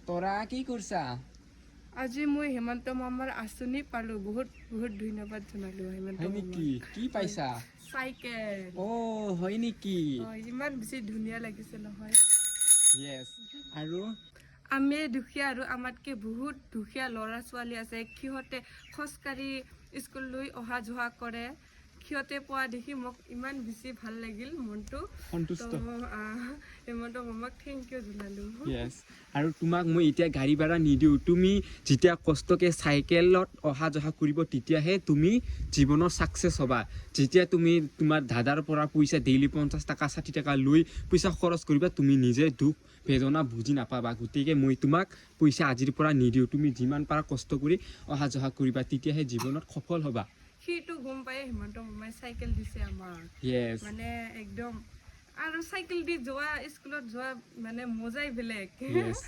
তোৰা কি কৰছা আজি মই হেমন্ত মামাৰ আঁচনি পালো বহুত বহুত ধন্যবাদ জনালো হেমন্ত হয় নেকি কি পাইছা চাইকেল হয় নেকি ইমান বেছি ধুনীয়া লাগিছে নহয় ইয়েস আৰু আমি দুখীয়া আৰু আমাতকে বহুত দুখীয়া ল'ৰা ছোৱালী আছে সিহঁতে খোজকাঢ়ি স্কুললৈ অহা যোৱা কৰে সিহঁতে পোৱা দেখি মোক ইমান বেছি ভাল লাগিল মনটো সন্তুষ্ট হেমন্ত মামাক থেংক ইউ জনালো ইয়েস আৰু তোমাক মই এতিয়া গাড়ী ভাড়া নিদিওঁ তুমি যেতিয়া কষ্টকে চাইকেলত অহা যোৱা কৰিব তেতিয়াহে তুমি জীৱনৰ সাকসেস হ'বা যেতিয়া তুমি তোমাৰ দাদাৰ পৰা পইচা ডেইলি 50 টাকা 60 টাকা লৈ পইচা খৰচ কৰিবা তুমি নিজে দুখ বেদনা বুজি নাপাবা গতিকে মই তোমাক পইচা আজিৰ পৰা নিদিওঁ তুমি যিমান পাৰা কষ্ট কৰি অহা যোৱা কৰিবা তেতিয়াহে জীৱনত সফল হ'বা সেইটো গম পাই হেমন্ত মামাই চাইকেল দিছে আমাক ইয়েস মানে একদম আৰু চাইকেল দি যোৱা স্কুলত যোৱা মানে মজাই বেলেগ ইয়েস